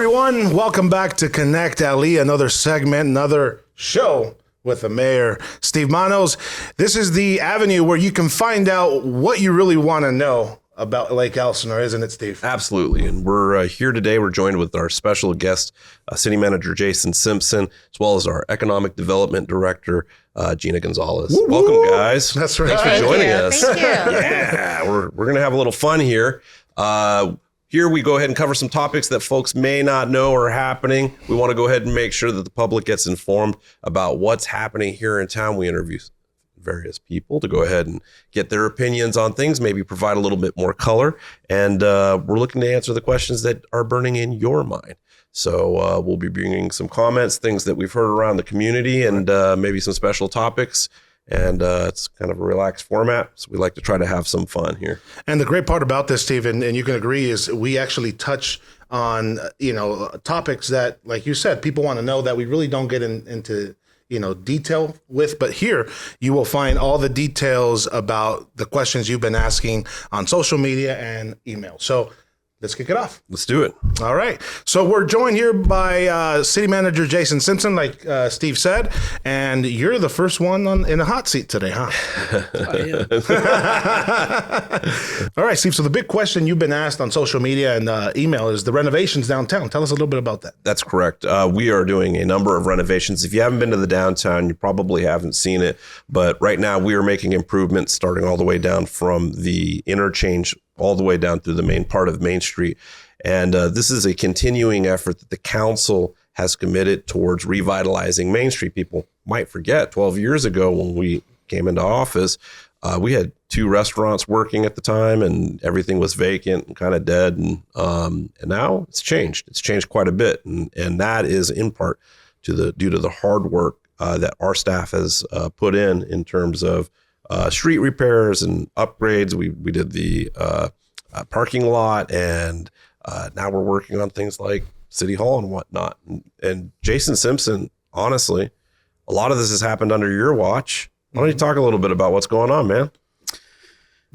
everyone. Welcome back to Connect Ali, another segment, another show with the mayor, Steve Manos. This is the avenue where you can find out what you really want to know about Lake Elsinore, isn't it, Steve? Absolutely. And we're here today. We're joined with our special guest, City Manager Gina Simpson, as well as our Economic Development Director, Gina Gonzalez. Woo-woo. Welcome, guys. That's right. Thanks for joining us. Thank you. Yeah, we're going to have a little fun here. Here we go ahead and cover some topics that folks may not know are happening. We want to go ahead and make sure that the public gets informed about what's happening here in town. We interview various people to go ahead and get their opinions on things, maybe provide a little bit more color. And we're looking to answer the questions that are burning in your mind. So we'll be bringing some comments, things that we've heard around the community, and maybe some special topics. And it's kind of a relaxed format. So we like to try to have some fun here. And the great part about this, Steve, and you can agree, is we actually touch on, topics that, like you said, people want to know that we really don't get into detail with. But here you will find all the details about the questions you've been asking on social media and email. So let's kick it off. Let's do it. All right. So we're joined here by City Manager Gina Simpson, like Steve said, and you're the first one in the hot seat today, huh? All right, Steve. So the big question you've been asked on social media and email is the renovations downtown. Tell us a little bit about that. That's correct. We are doing a number of renovations. If you haven't been to the downtown, you probably haven't seen it. But right now we are making improvements starting all the way down from the interchange all the way down through the main part of Main Street. And this is a continuing effort that the council has committed towards revitalizing Main Street. People might forget 12 years ago when we came into office, we had 2 restaurants working at the time and everything was vacant and kind of dead. And now it's changed. It's changed quite a bit. And that is in part due to the hard work that our staff has put in terms of street repairs and upgrades. We did the parking lot, and now we're working on things like City Hall and whatnot. And Gina Simpson, honestly, a lot of this has happened under your watch. Why don't you talk a little bit about what's going on, man?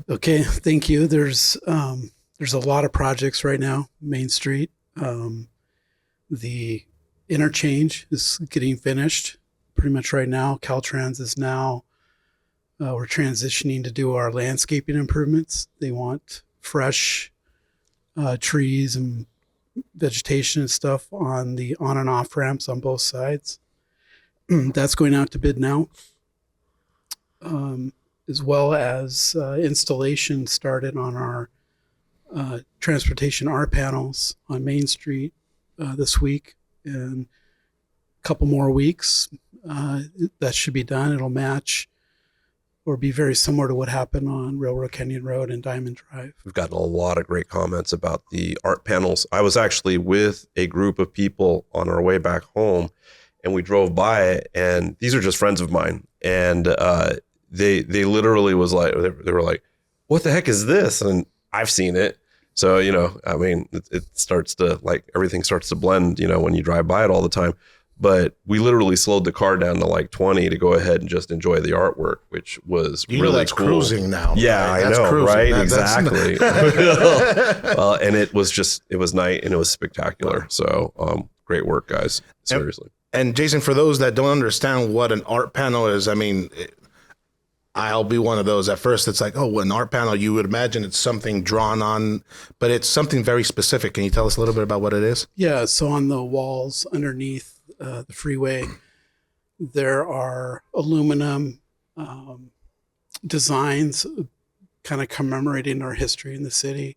Okay, thank you. There's a lot of projects right now. Main Street, the interchange is getting finished pretty much right now. Caltrans is now. We're transitioning to do our landscaping improvements. They want fresh trees and vegetation and stuff on the on and off ramps on both sides. That's going out to bid now, as well as installation started on our transportation R panels on Main Street this week. And a couple more weeks, that should be done. It'll match or be very similar to what happened on Railroad Canyon Road and Diamond Drive. We've gotten a lot of great comments about the art panels. I was actually with a group of people on our way back home, and we drove by it, and these are just friends of mine. And they literally was like, they were like, what the heck is this? And I've seen it. So, I mean, it starts to, like, everything starts to blend, when you drive by it all the time. But we literally slowed the car down to like 20 to go ahead and just enjoy the artwork, which was really that's cool. Cruising now. Yeah, right? I That's know, cruising. right? Exactly. And it was night and it was spectacular. So great work, guys. Seriously. And Jason, for those that don't understand what an art panel is, I mean, I'll be one of those. At first, it's like, oh, an art panel, you would imagine it's something drawn on, but it's something very specific. Can you tell us a little bit about what it is? Yeah, so on the walls underneath the freeway, there are aluminum designs kind of commemorating our history in the city.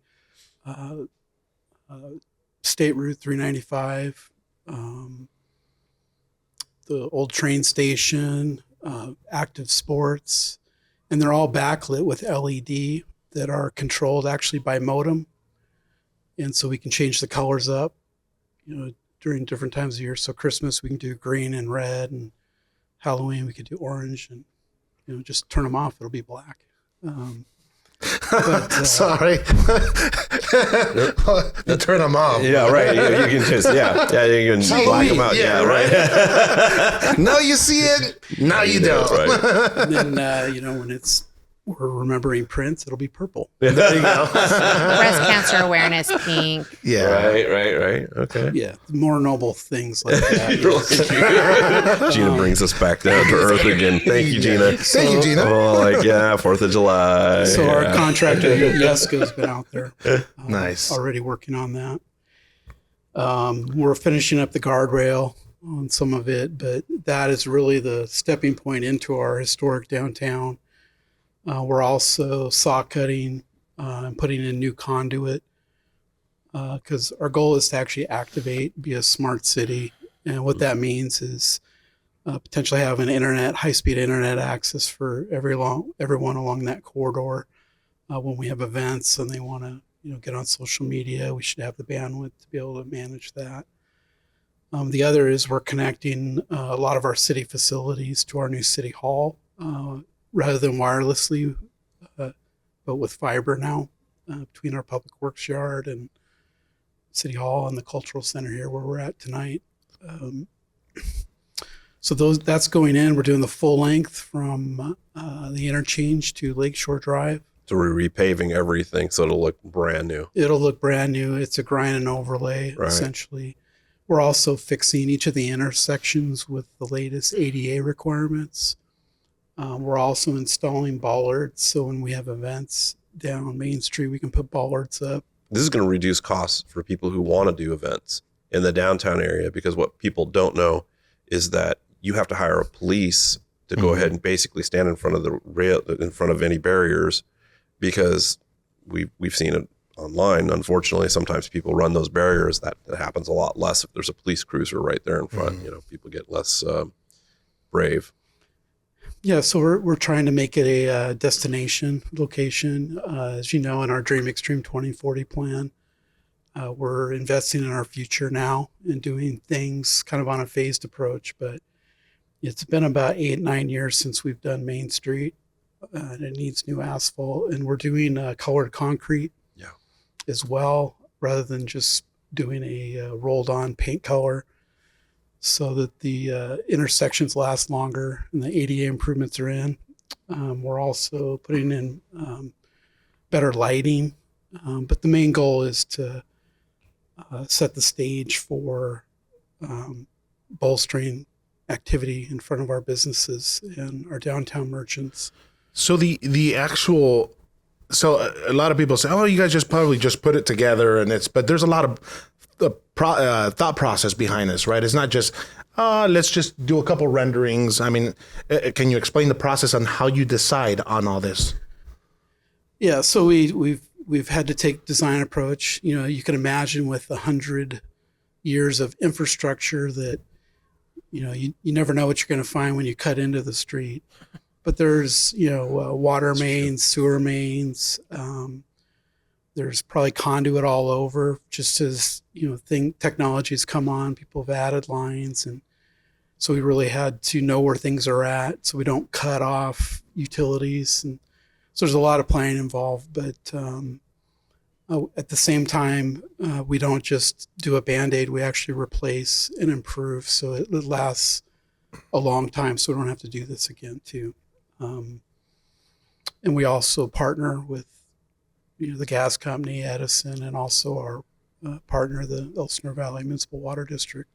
State Route 395, the old train station, active sports, and they're all backlit with LED that are controlled actually by modem. And so we can change the colors up, during different times of year. So Christmas, we can do green and red, and Halloween, we could do orange, and, just turn them off. It'll be black. But, sorry. You turn them off. Yeah, right. You can just, you can black them out. Yeah, right. Now you see it. Now you don't. Right. And then, when it's we're remembering Prince, it'll be purple. There you go. Breast cancer awareness, pink. Yeah. Right. Okay. Yeah, more noble things like that. Gina brings us back down to earth again. Thank you, Gina. Thank you, Gina. Oh, 4th of July. So our contractor, Yeska's been out there. Nice. Already working on that. We're finishing up the guardrail on some of it, but that is really the stepping point into our historic downtown. We're also saw cutting and putting in new conduit because our goal is to actually activate, be a smart city. And what that means is potentially have an high-speed internet access for everyone along that corridor. When we have events and they want to get on social media, we should have the bandwidth to be able to manage that. The other is we're connecting a lot of our city facilities to our new city hall, rather than wirelessly, but with fiber now, between our public works yard and city hall and the cultural center here where we're at tonight. So that's going in. We're doing the full length from the interchange to Lakeshore Drive. So we're repaving everything so it'll look brand new. It'll look brand new. It's a grind and overlay, essentially. We're also fixing each of the intersections with the latest ADA requirements. We're also installing bollards, so when we have events down Main Street, we can put bollards up. This is going to reduce costs for people who want to do events in the downtown area, because what people don't know is that you have to hire a police to go ahead and basically stand in front of the rail, in front of any barriers, because we've seen it online. Unfortunately, sometimes people run those barriers. That happens a lot less if there's a police cruiser right there in front. People get less brave. Yeah, so we're trying to make it a destination location. As you know, in our Dream Extreme 2040 plan, we're investing in our future now and doing things kind of on a phased approach. But it's been about 8-9 years since we've done Main Street, and it needs new asphalt. And we're doing colored concrete as well, rather than just doing a rolled on paint color, so that the intersections last longer and the ADA improvements are in. We're also putting in better lighting, but the main goal is to set the stage for bolstering activity in front of our businesses and our downtown merchants. So the actual, so a lot of people say, oh, you guys probably just put it together, but there's a lot of thought process behind this, right? It's not just, let's just do a couple renderings. I mean, can you explain the process on how you decide on all this? Yeah, so we've had to take design approach. You can imagine with 100 years of infrastructure that, you never know what you're going to find when you cut into the street. But there's, water mains, sewer mains. There's probably conduit all over. Just as technologies come on, people have added lines, and so we really had to know where things are at, so we don't cut off utilities. And so there's a lot of planning involved. But at the same time, we don't just do a Band-Aid. We actually replace and improve, so it lasts a long time. So we don't have to do this again too. And we also partner with, the gas company, Edison, and also our partner, the Elsinore Valley Municipal Water District.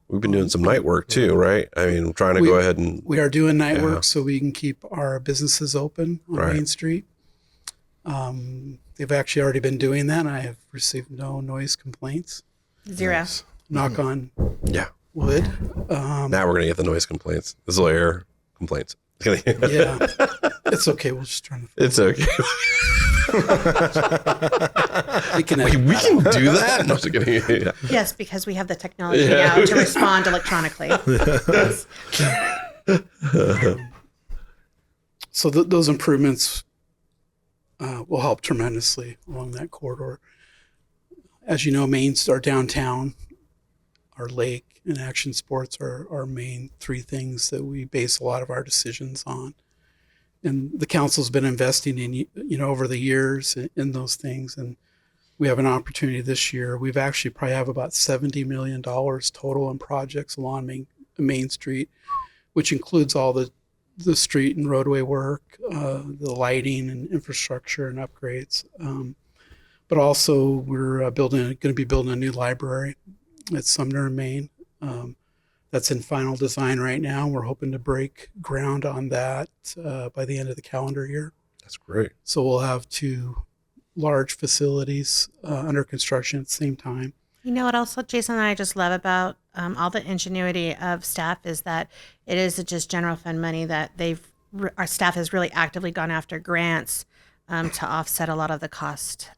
We've been doing some night work too, right? I mean, I'm trying to go ahead and... We are doing night work so we can keep our businesses open on Main Street. They've actually already been doing that, and I have received no noise complaints. Zero. Nice. Knock on wood. Now we're going to get the noise complaints. This will air complaints. Yeah, it's okay. We'll just turn the phone. It's okay. We can do that? No, just kidding. Yeah. Yes, because we have the technology now to respond electronically. So those improvements will help tremendously along that corridor. As you know, our downtown, our lake, and action sports are our main three things that we base a lot of our decisions on. And the council's been investing in, over the years in those things. And we have an opportunity this year. We've actually probably have about $70 million total in projects along Main Street, which includes all the the street and roadway work, the lighting and infrastructure and upgrades. But also we're going to be building a new library at Sumner and Maine. That's in final design right now. We're hoping to break ground on that by the end of the calendar year. That's great. So we'll have 2 large facilities under construction at the same time. You know what else Jason and I just love about all the ingenuity of staff is that it isn't just general fund money that our staff has really actively gone after grants to offset a lot of the cost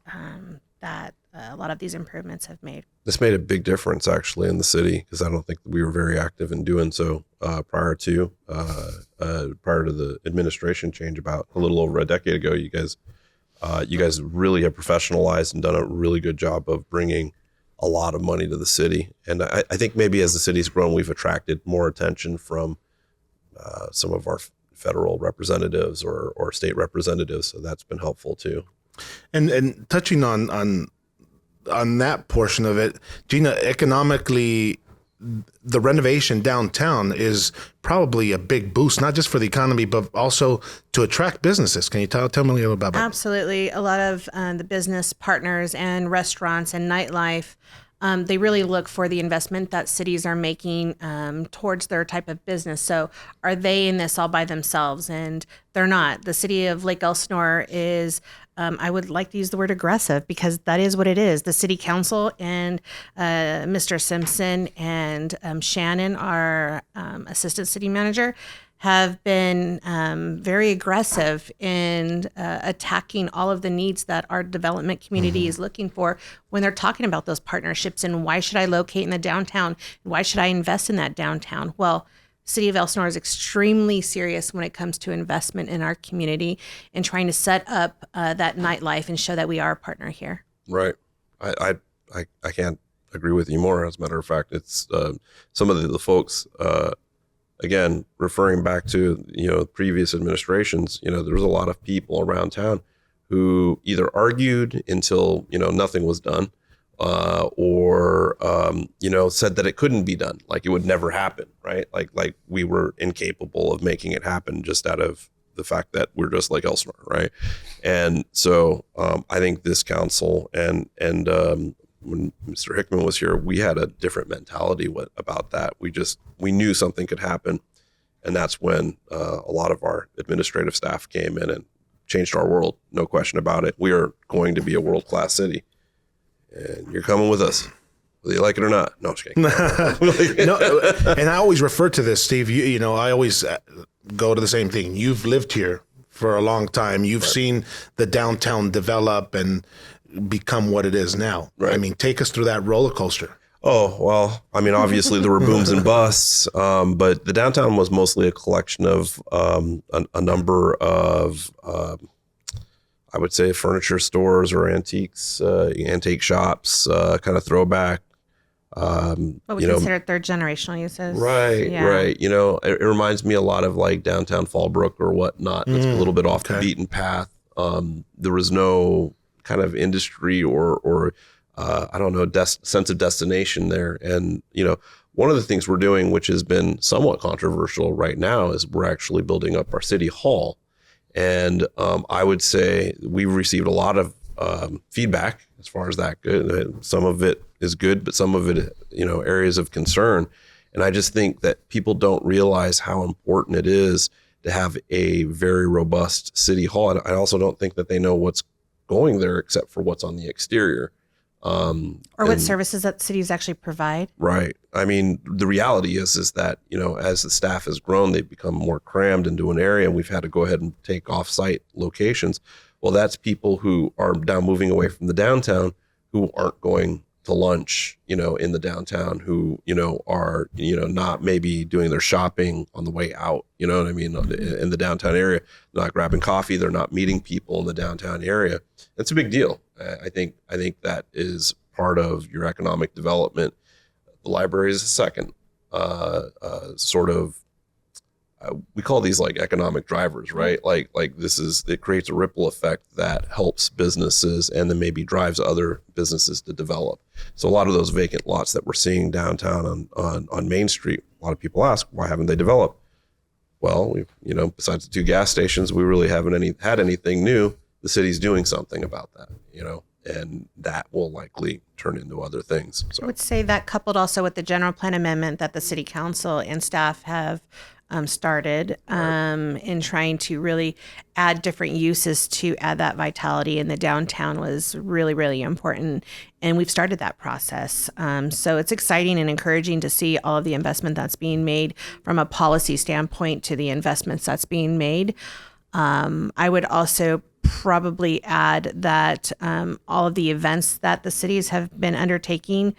that a lot of these improvements have made. This made a big difference actually in the city because I don't think we were very active in doing so prior to the administration change about a little over a decade ago. You guys really have professionalized and done a really good job of bringing a lot of money to the city. And I think maybe as the city's grown, we've attracted more attention from some of our federal representatives or state representatives. So that's been helpful too. And touching on that portion of it, Gina, economically, the renovation downtown is probably a big boost, not just for the economy, but also to attract businesses. Can you tell me a little about that? Absolutely. A lot of the business partners and restaurants and nightlife, they really look for the investment that cities are making towards their type of business. So are they in this all by themselves? And they're not. The city of Lake Elsinore is, I would like to use the word aggressive because that is what it is. The city council and Mr. Simpson and Shannon, our assistant city manager, have been very aggressive in attacking all of the needs that our development community is looking for when they're talking about those partnerships and why should I locate in the downtown? Why should I invest in that downtown? Well, City of Elsinore is extremely serious when it comes to investment in our community and trying to set up that nightlife and show that we are a partner here. Right. I can't agree with you more. As a matter of fact, it's some of the folks, again, referring back to, previous administrations, there was a lot of people around town who either argued until, nothing was done, or said that it couldn't be done, like it would never happen, right? Like we were incapable of making it happen just out of the fact that we're just like Elsinore, right? And so I think this council and when Mr. Hickman was here, we had a different mentality about that. We knew something could happen, and that's when a lot of our administrative staff came in and changed our world. No question about it. We are going to be a world-class city. And you're coming with us, whether you like it or not. No, I'm just kidding. No, and I always refer to this, Steve. I always go to the same thing. You've lived here for a long time. You've seen the downtown develop and become what it is now. Right. I mean, take us through that roller coaster. Oh, well, I mean, obviously there were booms and busts, but the downtown was mostly a collection of a number of I would say furniture stores or antique shops, kind of throwback. What we consider third generational uses. Right, Yeah. right. It reminds me a lot of like downtown Fallbrook or whatnot. It's a little bit off the beaten path. There was no kind of industry or I don't know, sense of destination there. And, one of the things we're doing, which has been somewhat controversial right now, is we're actually building up our city hall. And I would say we've received a lot of feedback as far as that good. Some of it is good, but some of it, areas of concern. And I just think that people don't realize how important it is to have a very robust city hall. And I also don't think that they know what's going there except for what's on the exterior. Or what services that cities actually provide. Right. I mean, the reality is that, as the staff has grown, they've become more crammed into an area, and we've had to go ahead and take off-site locations. Well, that's people who are now moving away from the downtown who aren't going to lunch, in the downtown, who, are, not maybe doing their shopping on the way out, you know what I mean, in the downtown area, not grabbing coffee, they're not meeting people in the downtown area. It's a big deal. I think that is part of your economic development. The library is a second sort of, we call these like economic drivers, right? Like it creates a ripple effect that helps businesses and then maybe drives other businesses to develop. So a lot of those vacant lots that we're seeing downtown on Main Street, a lot of people ask, why haven't they developed? well, besides the 2 gas stations, we really haven't had anything new. The city's doing something about that, and that will likely turn into other things. So I would say that coupled also with the general plan amendment that the city council and staff have started in trying to really add different uses to add that vitality in the downtown was really, really important. And we've started that process. So it's exciting and encouraging to see all of the investment that's being made from a policy standpoint to the investments that's being made. I would also probably add that all of the events that the cities have been undertaking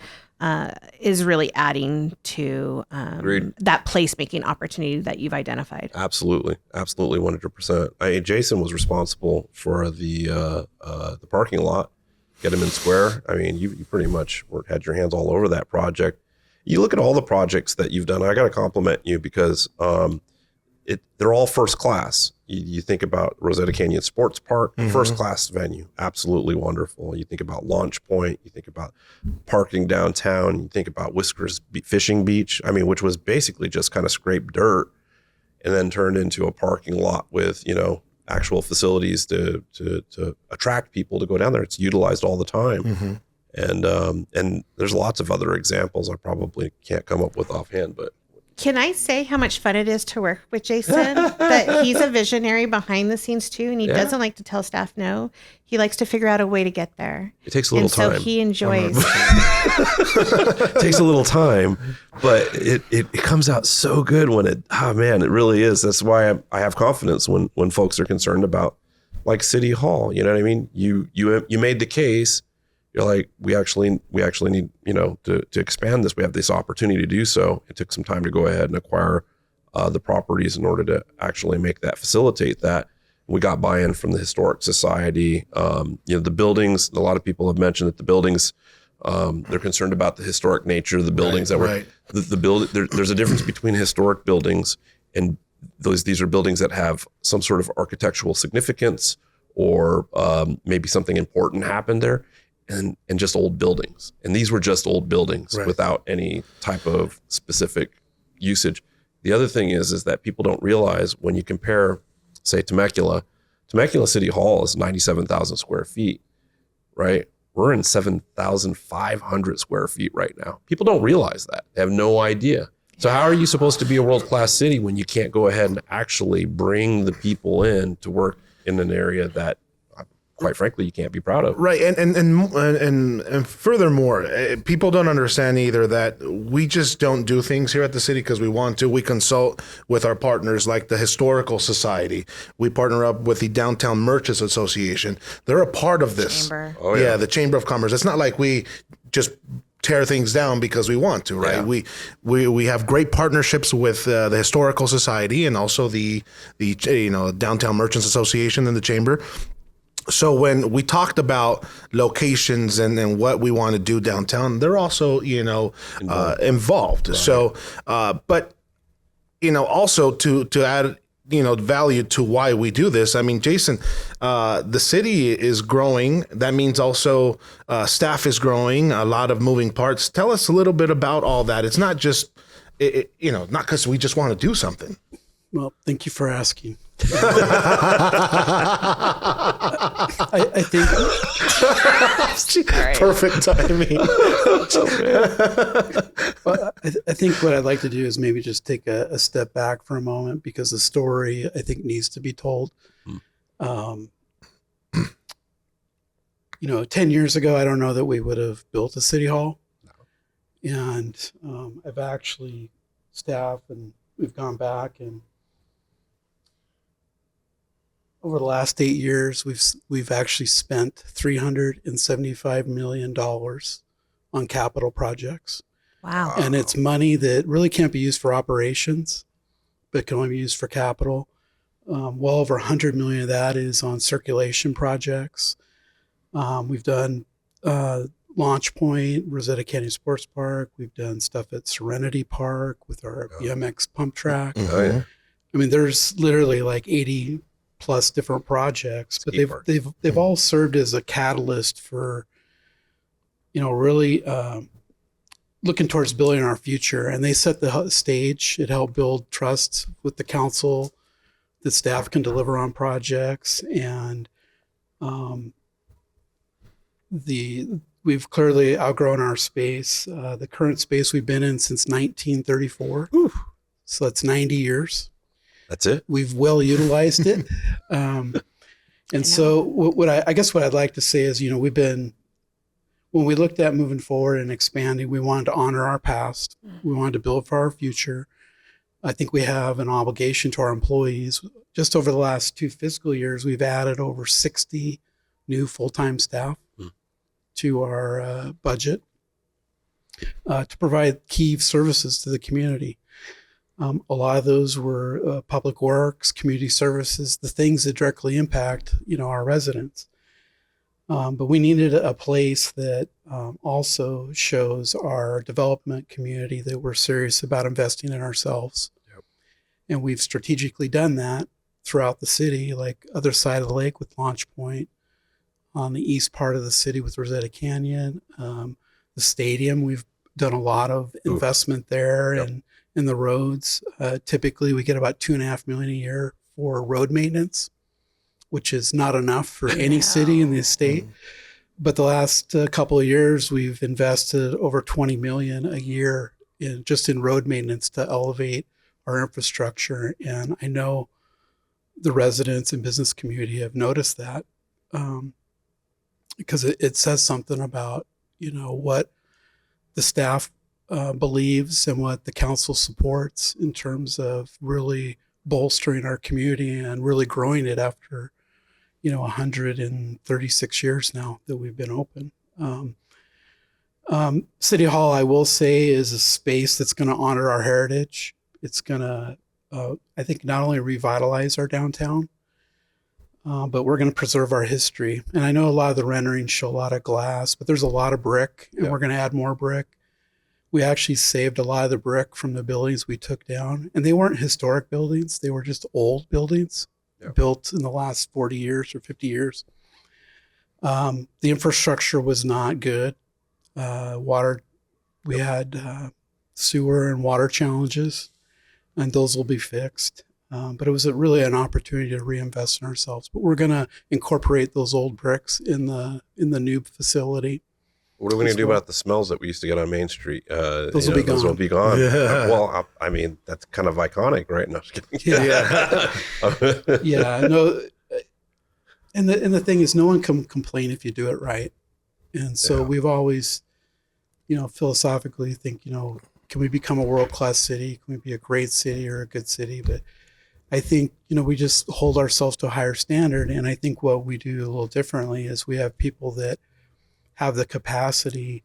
is really adding to that placemaking opportunity that you've identified. Absolutely, 100%. Jason was responsible for the parking lot, Getterman Square. I mean, you pretty much had your hands all over that project. You look at all the projects that you've done. I got to compliment you because they're all first class. You think about Rosetta Canyon Sports Park, first class venue, absolutely wonderful. You think about Launch Point, you think about parking downtown, you think about Whiskers Fishing Beach, which was basically just kind of scraped dirt and then turned into a parking lot with, actual facilities to attract people to go down there. It's utilized all the time. And there's lots of other examples I probably can't come up with offhand, but can I say how much fun it is to work with Jason? That he's a visionary behind the scenes too, and he doesn't like to tell staff no. He likes to figure out a way to get there. It takes a little time. So he enjoys. It takes a little time, but it comes out so good when it really is. That's why I have confidence when folks are concerned about like City Hall. You know what I mean? You made the case. You're like, we actually need, to expand this. We have this opportunity to do so. It took some time to go ahead and acquire the properties in order to actually facilitate that. We got buy-in from the Historic Society. The buildings, a lot of people have mentioned that the buildings, they're concerned about the historic nature of the buildings there's a difference between historic buildings and these are buildings that have some sort of architectural significance or maybe something important happened there. And just old buildings. And these were just old buildings without any type of specific usage. The other thing is that people don't realize when you compare, say, Temecula City Hall is 97,000 square feet, right? We're in 7,500 square feet right now. People don't realize that. They have no idea. So how are you supposed to be a world-class city when you can't go ahead and actually bring the people in to work in an area that, quite frankly, you can't be proud of. Right. And furthermore, people don't understand either that we just don't do things here at the city because we want to. We consult with our partners like the Historical Society. We partner up with the Downtown Merchants Association. They're a part of this. Chamber. Oh, yeah, the Chamber of Commerce. It's not like we just tear things down because we want to, right? Yeah. We have great partnerships with the Historical Society and also the Downtown Merchants Association and the Chamber. So when we talked about locations and what we want to do downtown, they're also, involved. Right. So, but, also to add, value to why we do this. I mean, Jason, the city is growing. That means also staff is growing, a lot of moving parts. Tell us a little bit about all that. It's not just, not because we just want to do something. Well, thank you for asking. I think perfect timing. Well, I think what I'd like to do is maybe just take a step back for a moment because the story I think needs to be told. 10 years ago, I don't know that we would have built a city hall. No. And I've actually staff and we've gone back and over the last 8 years, we've actually spent $375 million on capital projects. Wow. And it's money that really can't be used for operations, but can only be used for capital. Well over 100 million of that is on circulation projects. We've done Launch Point, Rosetta Canyon Sports Park. We've done stuff at Serenity Park with our BMX pump track. Oh, yeah. I mean, there's literally like 80 plus different projects, but they've all served as a catalyst for, really looking towards building our future, and they set the stage. It helped build trust with the council that staff can deliver on projects, and we've clearly outgrown our space. The current space we've been in since 1934, so that's 90 years. That's it. We've well utilized it, and so what I'd like to say is, when we looked at moving forward and expanding, we wanted to honor our past. We wanted to build for our future. I think we have an obligation to our employees. Just over the last 2 fiscal years, we've added over 60 new full-time staff to our budget to provide key services to the community. A lot of those were public works, community services, the things that directly impact, our residents. But we needed a place that also shows our development community that we're serious about investing in ourselves. Yep. And we've strategically done that throughout the city, like other side of the lake with Launch Point, on the east part of the city with Rosetta Canyon, the stadium. We've done a lot of investment there. Yep. And in the roads. Typically, we get about $2.5 million a year for road maintenance, which is not enough for any city in the state. But the last couple of years, we've invested over $20 million a year in road maintenance to elevate our infrastructure. And I know the residents and business community have noticed that because it says something about, what the staff believes and what the council supports in terms of really bolstering our community and really growing it after 136 years now that we've been open. City Hall, I will say, is a space that's going to honor our heritage. It's going to, I think, not only revitalize our downtown, but we're going to preserve our history. And I know a lot of the renderings show a lot of glass, but there's a lot of brick, and we're going to add more brick. We actually saved a lot of the brick from the buildings we took down, and they weren't historic buildings. They were just old buildings built in the last 40 years or 50 years. The infrastructure was not good. We had sewer and water challenges, and those will be fixed. But it was really an opportunity to reinvest in ourselves. But we're going to incorporate those old bricks in the new facility. What are we going to do about the smells that we used to get on Main Street? Those will be gone. Those will be gone. Yeah. Well, I mean, that's kind of iconic, right? No, just kidding. Yeah. Yeah. No. And the thing is, no one can complain if you do it right. And so we've always, philosophically think, can we become a world-class city? Can we be a great city or a good city? But I think, we just hold ourselves to a higher standard. And I think what we do a little differently is we have people that have the capacity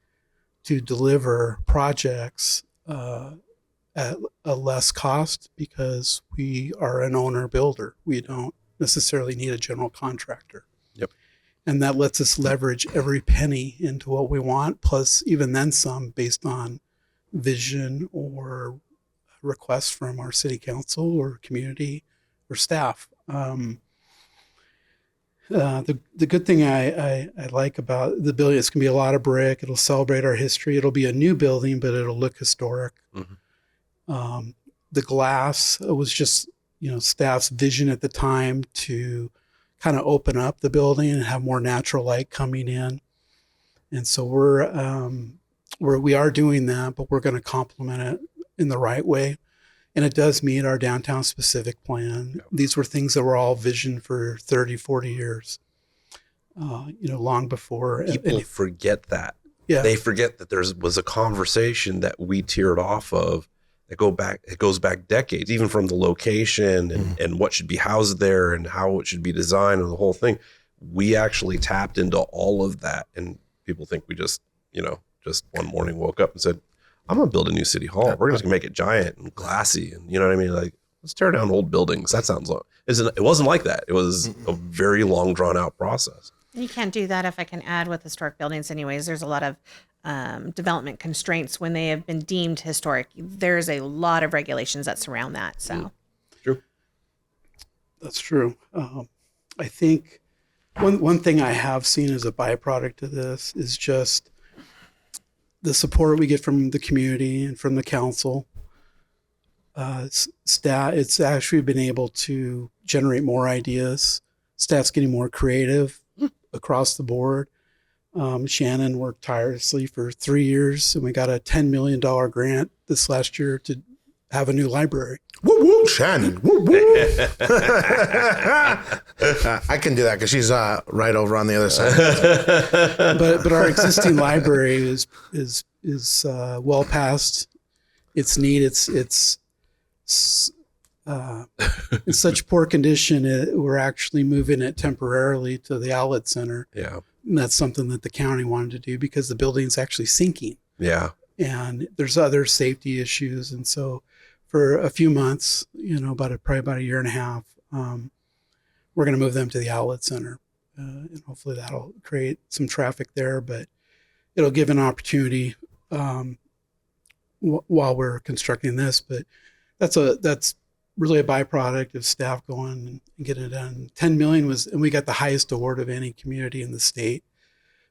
to deliver projects at a less cost because we are an owner builder. We don't necessarily need a general contractor. Yep. And that lets us leverage every penny into what we want, plus even then some based on vision or requests from our city council or community or staff. The good thing I like about the building, it's going to be a lot of brick. It'll celebrate our history. It'll be a new building, but it'll look historic. Mm-hmm. The glass was just, staff's vision at the time to kind of open up the building and have more natural light coming in. And so we are doing that, but we're going to complement it in the right way. And it does meet our downtown specific plan. Yep. These were things that were all visioned for 30, 40 years, long before. People forget that. Yeah. They forget that there was a conversation that we teared off of it goes back decades, even from the location and what should be housed there and how it should be designed and the whole thing. We actually tapped into all of that. And people think we just one morning woke up and said, I'm going to build a new city hall. We're just going to make it giant and glassy. And you know what I mean? Like, let's tear down old buildings. That sounds long. It wasn't like that. It was a very long, drawn out process. You can't do that, if I can add, with historic buildings anyways. There's a lot of development constraints when they have been deemed historic. There's a lot of regulations that surround that. So True. That's true. I think one thing I have seen as a byproduct of this is just the support we get from the community and from the council, staff, it's actually been able to generate more ideas. Staff's getting more creative across the board. Shannon worked tirelessly for 3 years, and we got a $10 million grant this last year to have a new library. Woo woo, Shannon. Woo woo. I can do that because she's right over on the other side. But our existing library is well past its need. It's in such poor condition. We're actually moving it temporarily to the outlet center. Yeah. And that's something that the county wanted to do because the building's actually sinking. Yeah. And there's other safety issues. And so for a few months, probably about a year and a half, we're going to move them to the outlet center. And hopefully that'll create some traffic there, but it'll give an opportunity while we're constructing this. But that's really a byproduct of staff going and getting it done. 10 million and we got the highest award of any community in the state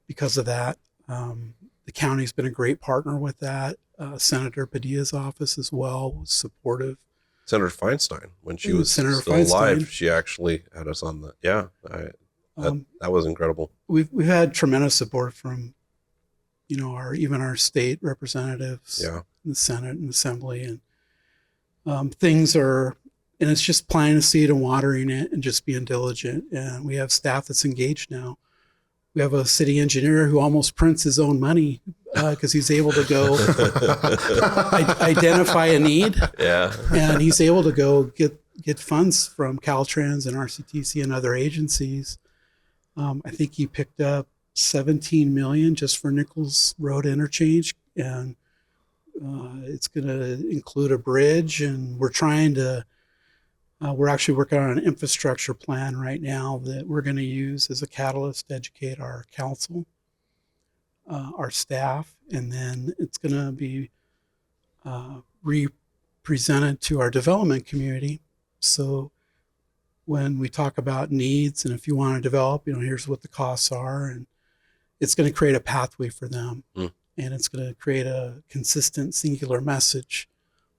because of that. The county's been a great partner with that. Senator Padilla's office as well was supportive. Senator Feinstein, when she was Senator still Feinstein. alive, she actually had us on that was incredible. We've had tremendous support from, our state representatives, Yeah. in the Senate and Assembly, and and it's just planting a seed and watering it and just being diligent. And we have staff that's engaged now. We have a city engineer who almost prints his own money because he's able to go identify a need. Yeah. And he's able to go get funds from Caltrans and RCTC and other agencies. I think he picked up 17 million just for Nichols Road interchange, and it's going to include a bridge. And we're actually working on an infrastructure plan right now that we're going to use as a catalyst to educate our council, our staff, and then it's going to be represented to our development community. So when we talk about needs and if you want to develop, here's what the costs are, and it's going to create a pathway for them. And it's going to create a consistent, singular message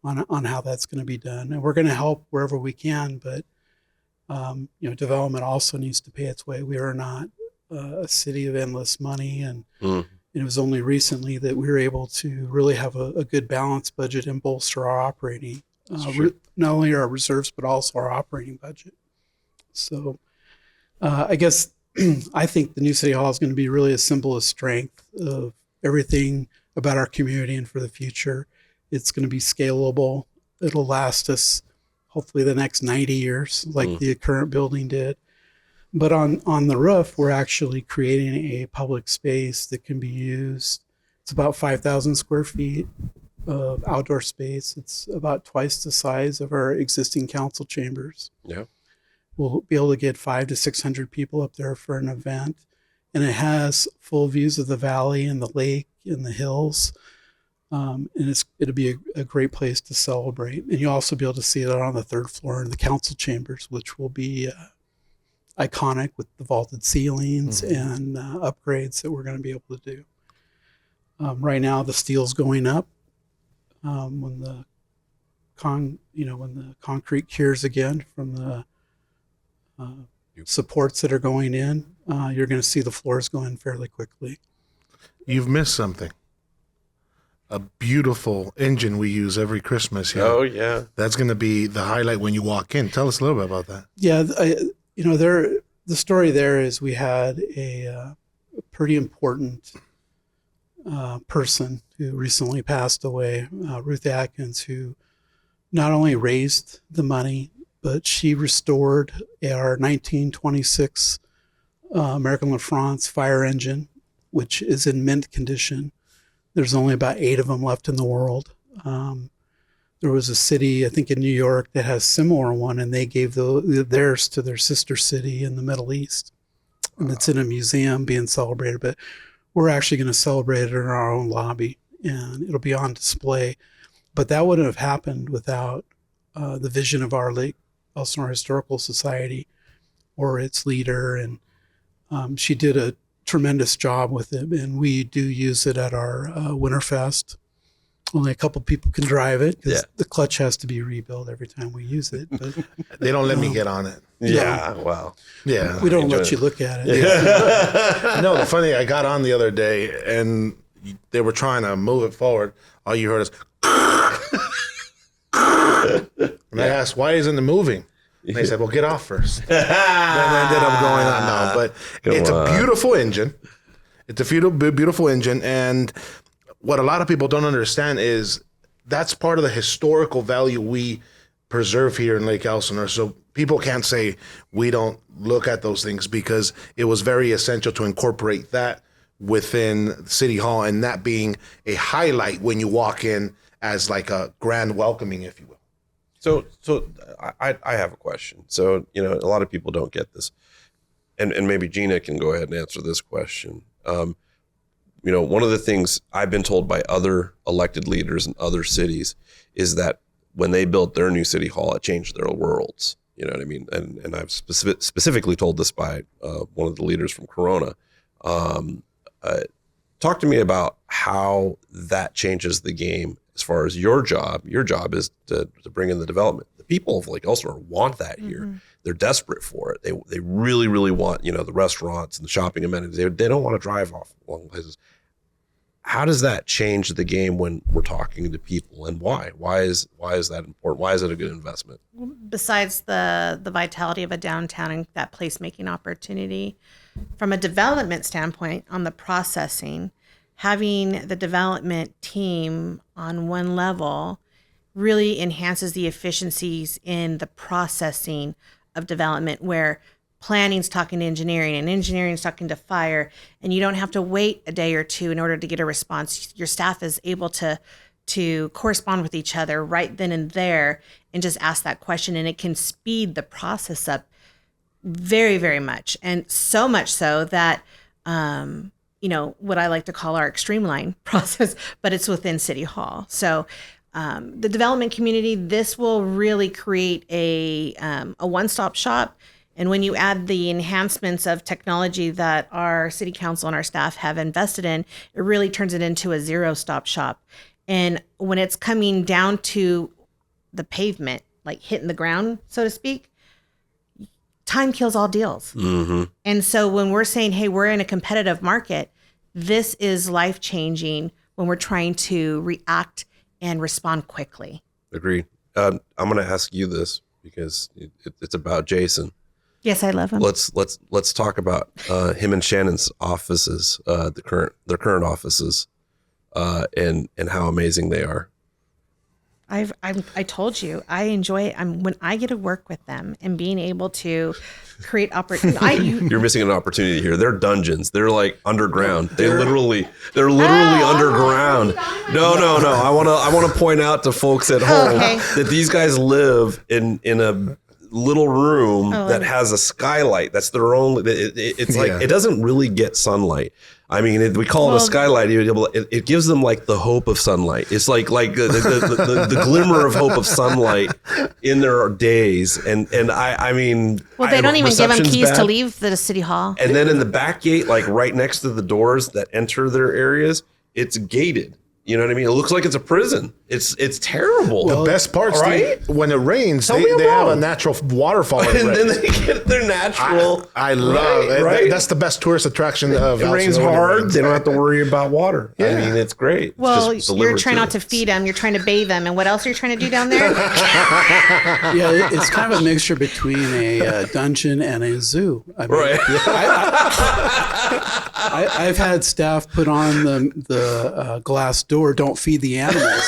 on how that's going to be done. And we're going to help wherever we can, but development also needs to pay its way. We are not a city of endless money, and it was only recently that we were able to really have a good balanced budget and bolster our operating, not only our reserves, but also our operating budget. So I guess I think the new city hall is going to be really a symbol of strength of everything about our community and for the future. It's going to be scalable. It'll last us hopefully the next 90 years like the current building did. But on the roof, we're actually creating a public space that can be used. It's about 5,000 square feet of outdoor space. It's about twice the size of our existing council chambers. Yeah. We'll be able to get 500 to 600 people up there for an event. And it has full views of the valley and the lake and the hills. And it'll be a great place to celebrate. And you'll also be able to see it on the third floor in the council chambers, which will be iconic with the vaulted ceilings and upgrades that we're going to be able to do. Right now, the steel's going up. When the concrete cures again from the supports that are going in, you're going to see the floors going fairly quickly. You've missed something. A beautiful engine we use every Christmas here. Oh, yeah. That's going to be the highlight when you walk in. Tell us a little bit about that. Yeah, the story there is we had a pretty important person who recently passed away, Ruth Atkins, who not only raised the money, but she restored our 1926 American LaFrance fire engine, which is in mint condition. There's only about 8 of them left in the world. There was a city, I think in New York, that has a similar one, and they gave theirs to their sister city in the Middle East. And it's in a museum being celebrated, but we're actually going to celebrate it in our own lobby, and it'll be on display. But that wouldn't have happened without the vision of our Lake Elsinore Historical Society or its leader. And she did a tremendous job with it, and we do use it at our Winterfest. Only a couple people can drive it because the clutch has to be rebuilt every time we use it. But They don't let me get on it. Yeah. Wow. Yeah. we don't let you look at it. No, the funny, I got on the other day and they were trying to move it forward. All you heard is, and I asked, why isn't it moving? And they said, well, get off first. Then I ended up going on. No, but it's a beautiful engine. It's a beautiful engine. And what a lot of people don't understand is that's part of the historical value we preserve here in Lake Elsinore. So people can't say we don't look at those things, because it was very essential to incorporate that within City Hall, and that being a highlight when you walk in as like a grand welcoming, if you will. So I have a question. So, a lot of people don't get this, and maybe Gina can go ahead and answer this question. One of the things I've been told by other elected leaders in other cities is that when they built their new city hall, it changed their worlds. You know what I mean? And I've specifically told this by one of the leaders from Corona. Talk to me about how that changes the game as far as your job. Your job is to bring in the development. The people of Lake Elsinore want that here. Mm-hmm. They're desperate for it. They really, really want, the restaurants and the shopping amenities. They don't want to drive off long places. How does that change the game when we're talking to people, and why? Why is that important? Why is it a good investment? Besides the vitality of a downtown and that placemaking opportunity, from a development standpoint on the processing, having the development team on one level really enhances the efficiencies in the processing of development, where planning's talking to engineering and engineering's talking to fire, and you don't have to wait a day or two in order to get a response. Your staff is able to correspond with each other right then and there and just ask that question, and it can speed the process up very, very much. And so much so that, what I like to call our extreme line process, but it's within City Hall. So the development community, this will really create a one-stop shop. And when you add the enhancements of technology that our city council and our staff have invested in, it really turns it into a zero-stop shop. And when it's coming down to the pavement, like hitting the ground, so to speak, time kills all deals. Mm-hmm. And so when we're saying, hey, we're in a competitive market, this is life-changing when we're trying to react and respond quickly. Agreed. I'm going to ask you this because it's about Jason. Yes, I love him. Let's talk about him and Shannon's offices, their current offices, and how amazing they are. I told you I enjoy it. When I get to work with them and being able to create opportunities. You're missing an opportunity here. They're dungeons. They're like underground. They're literally underground. No. I want to point out to folks at home that these guys live in a little room that has a skylight. That's their own. It's like it doesn't really get sunlight. I mean, we call it a skylight. It gives them like the hope of sunlight. It's like the glimmer of hope of sunlight in their days. And I mean, well, they don't even give them keys to leave the city hall. And then in the back gate, like right next to the doors that enter their areas, it's gated. You know what I mean? It looks like it's a prison. It's terrible. The best part's when it rains, they have a natural waterfall. And then they get their natural. I love it. Right? That's the best tourist attraction of it rains hard. They don't have to worry about water. Yeah. I mean, it's great. Well, you're trying not to feed them. You're trying to bathe them. And what else are you trying to do down there? Yeah, it's kind of a mixture between a dungeon and a zoo. I mean, right. I've had staff put on the glass door. Don't feed the animals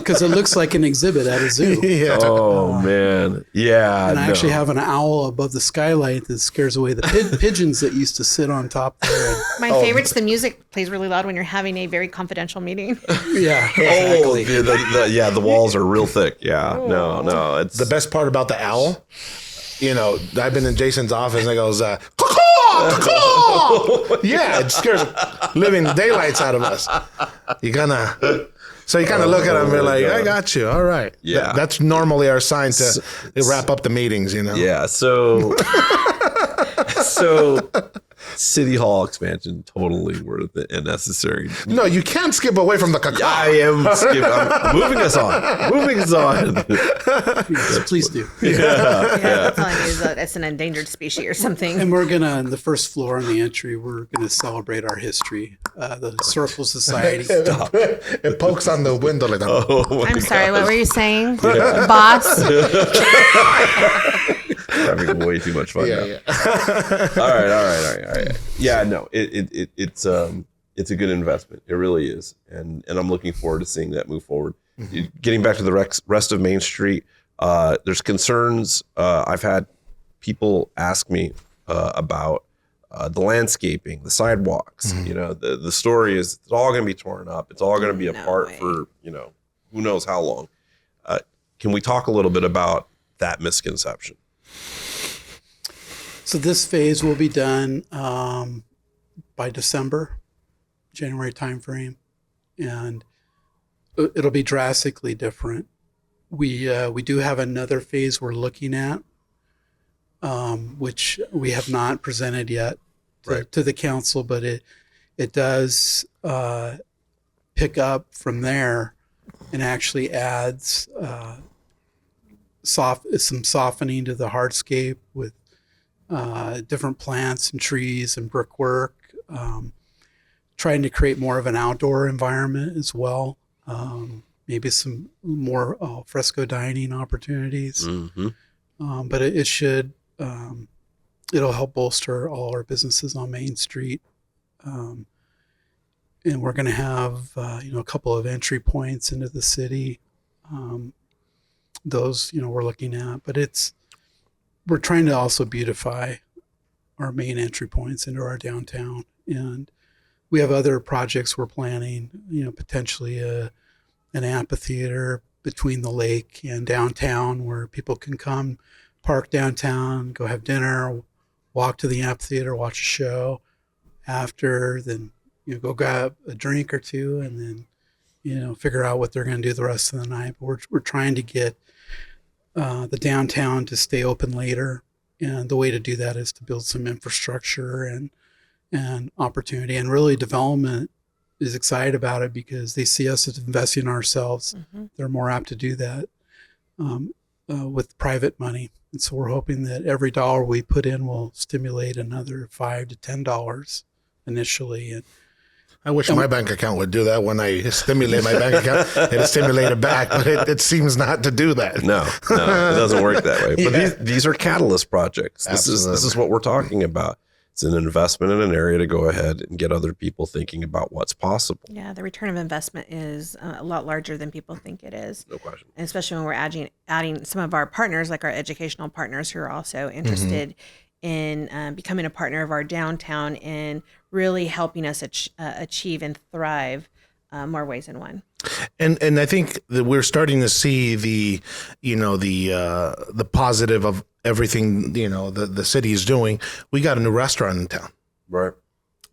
because it looks like an exhibit at a zoo. Yeah. Oh man, yeah. And I actually have an owl above the skylight that scares away the pigeons that used to sit on top there. My favorite's the music plays really loud when you're having a very confidential meeting. Yeah, exactly. The walls are real thick. Yeah, no. It's the best part about the owl. I've been in Jason's office and it goes, yeah, it scares living daylights out of us. You kind of look at him and be like, I got you. All right. Yeah. That's normally our sign to wrap up the meetings, Yeah. So City Hall expansion, totally worth it and necessary. No, you can't skip away from the cacao. I am I'm moving us on. Moving us on. Yes, please do. That's all I need is it's an endangered species or something. And we're gonna, on the first floor on the entry, we're gonna celebrate our history, the Historical Society. It pokes on the window like that. Oh my I'm sorry, God. what were you saying, boss? Having way too much fun now. Yeah. All right. Yeah, no, it's a good investment. It really is, and I'm looking forward to seeing that move forward. Getting back to the rest of Main Street, there's concerns. I've had people ask me about the landscaping, the sidewalks. You know, the story is it's all going to be torn up. It's all going to be apart for who knows how long. Can we talk a little bit about that misconception? So this phase will be done by January timeframe, and it'll be drastically different. We do have another phase we're looking at, which we have not presented yet to the council, but it does pick up from there and actually adds some softening to the hardscape with different plants and trees and brickwork, trying to create more of an outdoor environment as well. Maybe some more fresco dining opportunities. But it should, it'll help bolster all our businesses on Main Street. And we're going to have, a couple of entry points into the city. Those, we're looking at, but we're trying to also beautify our main entry points into our downtown. And we have other projects we're planning, potentially an amphitheater between the lake and downtown where people can come park downtown, go have dinner, walk to the amphitheater, watch a show after, then, go grab a drink or two and then, figure out what they're going to do the rest of the night. But we're trying to get the downtown to stay open later. And the way to do that is to build some infrastructure and opportunity. And really development is excited about it because they see us as investing in ourselves. They're more apt to do that with private money. And so we're hoping that every dollar we put in will stimulate another $5 to $10 initially. And I wish my bank account would do that. When I stimulate my bank account, it'll stimulate it back, but it seems not to do that. No, it doesn't work that way. But these are catalyst projects. This is what we're talking about. It's an investment in an area to go ahead and get other people thinking about what's possible. Yeah, the return of investment is a lot larger than people think it is. No question. And especially when we're adding some of our partners, like our educational partners who are also interested in becoming a partner of our downtown and really helping us achieve and thrive more ways than one. And I think that we're starting to see the positive of everything, the city is doing. We got a new restaurant in town. Right.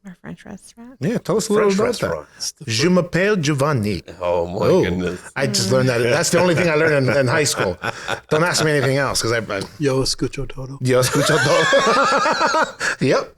Our French restaurant. Yeah, tell us a little about restaurant. that. Je m'appelle Giovanni. Oh my goodness. I just learned that. That's the only thing I learned in high school. Don't ask me anything else because Yo escucho todo. Yo escucho todo. Yep.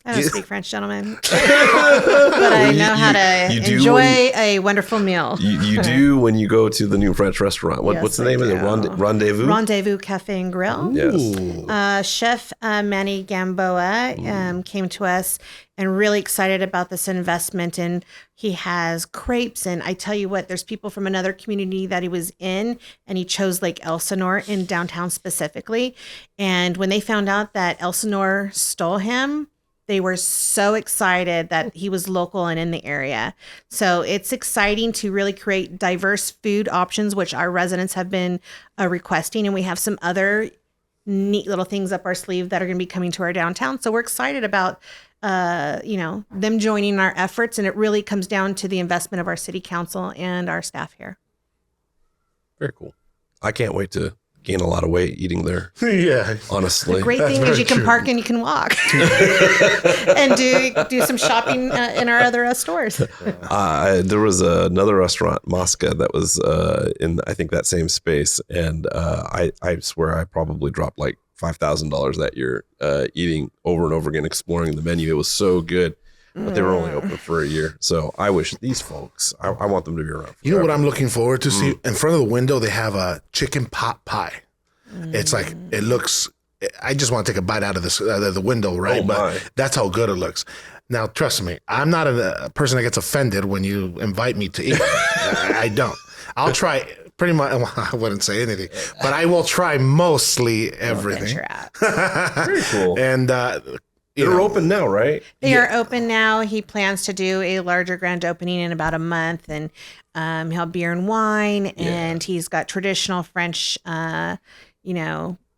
I don't speak French, gentlemen, but I know how to enjoy a wonderful meal. You do when you go to the new French restaurant. What's the name of it? Rendezvous? Rendezvous Cafe and Grill. Yes. Chef Manny Gamboa came to us and really excited about this investment. And he has crepes. And I tell you what, there's people from another community that he was in, and he chose Lake Elsinore in downtown specifically. And when they found out that Elsinore stole him, they were so excited that he was local and in the area. So it's exciting to really create diverse food options, which our residents have been requesting. And we have some other neat little things up our sleeve that are going to be coming to our downtown. So we're excited about, them joining our efforts. And it really comes down to the investment of our city council and our staff here. Very cool. I can't wait to gain a lot of weight eating there. Yeah. Honestly. The great thing is you can park and you can walk and do some shopping in our other stores. There was another restaurant, Mosca, that was in, I think, that same space. And I swear I probably dropped like $5,000 that year, eating over and over again, exploring the menu. It was so good, but they were only open for a year. So I wish these folks, I want them to be around. You know what I'm looking forward to see? In front of the window, they have a chicken pot pie. It's like, it looks, I just want to take a bite out of this the window, right? Oh, my. But that's how good it looks. Now, trust me, I'm not a person that gets offended when you invite me to eat. I don't. I'll try pretty much. Well, I wouldn't say anything, but I will try mostly everything. Very cool. And they're open now, right? They are open now. He plans to do a larger grand opening in about a month, and he'll have beer and wine, and he's got traditional French,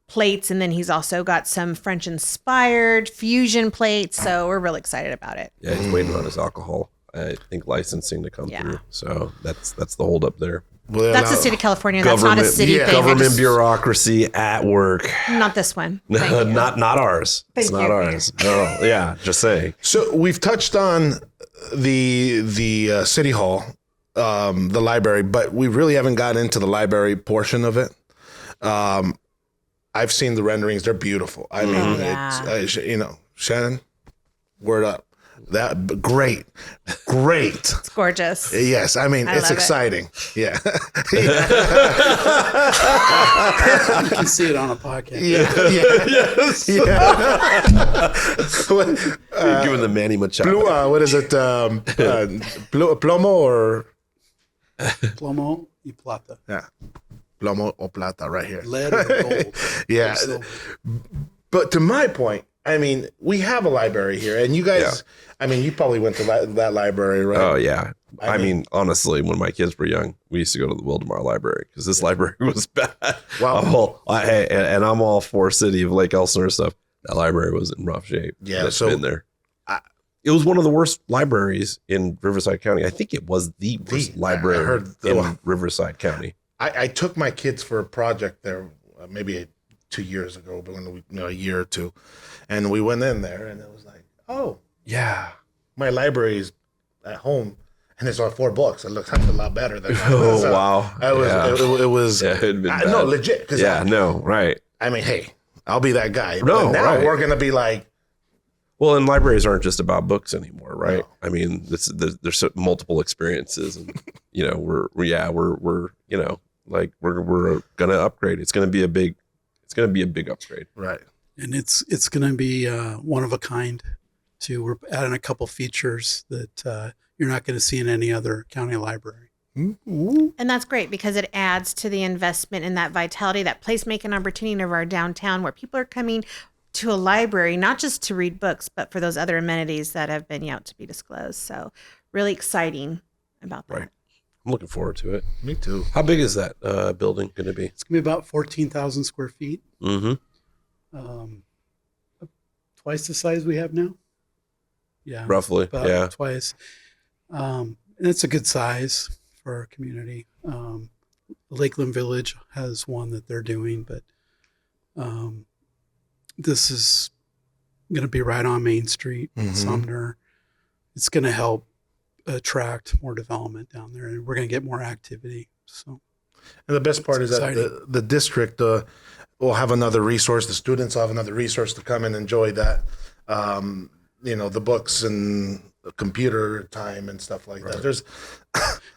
plates, and then he's also got some French-inspired fusion plates. So we're really excited about it. Yeah, he's waiting on his alcohol, I think, licensing to come through. So that's the holdup there. Well, That's the state of California. That's not a city thing. Government bureaucracy at work. Not this one. Not ours. It's not ours. No, yeah, just saying. So we've touched on the city hall, the library, but we really haven't gotten into the library portion of it. I've seen the renderings; they're beautiful. I mean, it's Shannon, word up. That great. It's gorgeous. Yes, I mean, it's exciting. Yeah. You can see it on a podcast. You're giving the Manny Machado. What is it? Plomo or Plomo y plata. yeah, plomo o plata, right here. Lead or gold. Yeah, but to my point, I mean, we have a library here, and you guys. I mean, you probably went to that library, right? Oh, yeah. I mean, honestly, when my kids were young, we used to go to the Wildemar Library because this library was bad. Wow. And I'm all for City of Lake Elsinore stuff. That library was in rough shape. Yeah, That's been there. It was one of the worst libraries in Riverside County. I think it was the worst library in Riverside County. I took my kids for a project there maybe 2 years ago, but a year or two, and we went in there, and it was like, oh. Yeah. My library is at home, and it's on 4 books. It looks a lot better than mine. Oh, wow. It was it'd been bad. No, legit. Right. I mean, hey, I'll be that guy. No, but now right. we're going to be like. Well, and libraries aren't just about books anymore, right? No. I mean, there's multiple experiences, and we're going to upgrade. It's going to be a big upgrade. Right. And it's going to be one of a kind. We're adding a couple features that you're not going to see in any other county library. And that's great because it adds to the investment in that vitality, that placemaking opportunity of our downtown, where people are coming to a library, not just to read books, but for those other amenities that have been yet to be disclosed. So really exciting about that. Right. I'm looking forward to it. Me too. How big is that building going to be? It's going to be about 14,000 square feet. Mm-hmm. Twice the size we have now. Yeah, roughly. About twice. And it's a good size for our community. Lakeland Village has one that they're doing, but this is going to be right on Main Street, Sumner. It's going to help attract more development down there, and we're going to get more activity. So, and the best part is that the district will have another resource. The students will have another resource to come and enjoy that. The books and the computer time and stuff like that.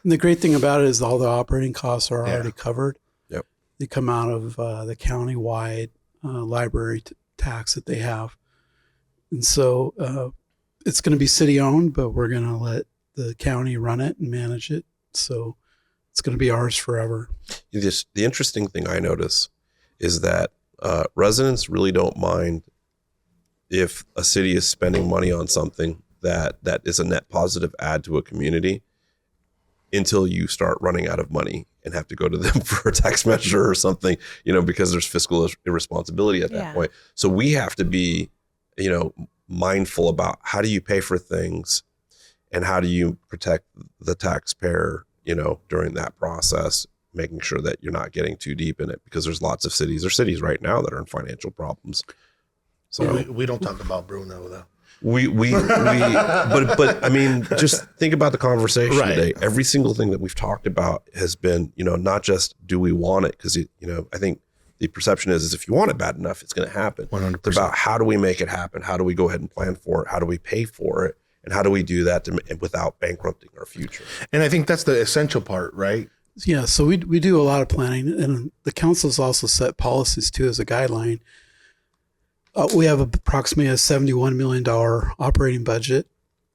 And the great thing about it is all the operating costs are already covered. Yep. They come out of the county-wide library tax that they have. And so it's going to be city-owned, but we're going to let the county run it and manage it. So it's going to be ours forever. The interesting thing I notice is that residents really don't mind if a city is spending money on something that is a net positive add to a community until you start running out of money and have to go to them for a tax measure or something, because there's fiscal irresponsibility at that point. So we have to be, mindful about how do you pay for things and how do you protect the taxpayer, during that process, making sure that you're not getting too deep in it, because there's lots of cities right now that are in financial problems. So we don't talk about Bruno though. But I mean, just think about the conversation Right. today. Every single thing that we've talked about has been, not just do we want it, because I think the perception is if you want it bad enough, it's going to happen. 100%. It's about how do we make it happen? How do we go ahead and plan for it? How do we pay for it? And how do we do that without bankrupting our future? And I think that's the essential part, right? Yeah, so we do a lot of planning, and the council's also set policies too as a guideline. We have approximately a $71 million operating budget.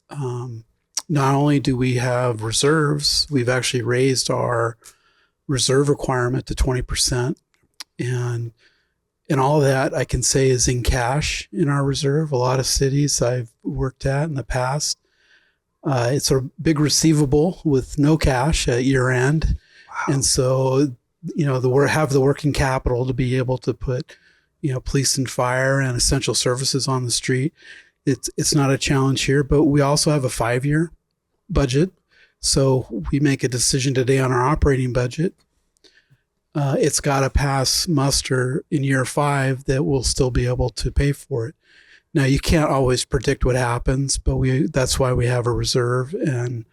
Not only do we have reserves, we've actually raised our reserve requirement to 20%. And all of that I can say is in cash in our reserve. A lot of cities I've worked at in the past, it's a big receivable with no cash at year end. Wow. And so, have the working capital to be able to put, police and fire and essential services on the street. It's not a challenge here, but we also have a 5-year budget. So we make a decision today on our operating budget. It's got to pass muster in year 5 that we'll still be able to pay for it. Now you can't always predict what happens, but that's why we have a reserve, and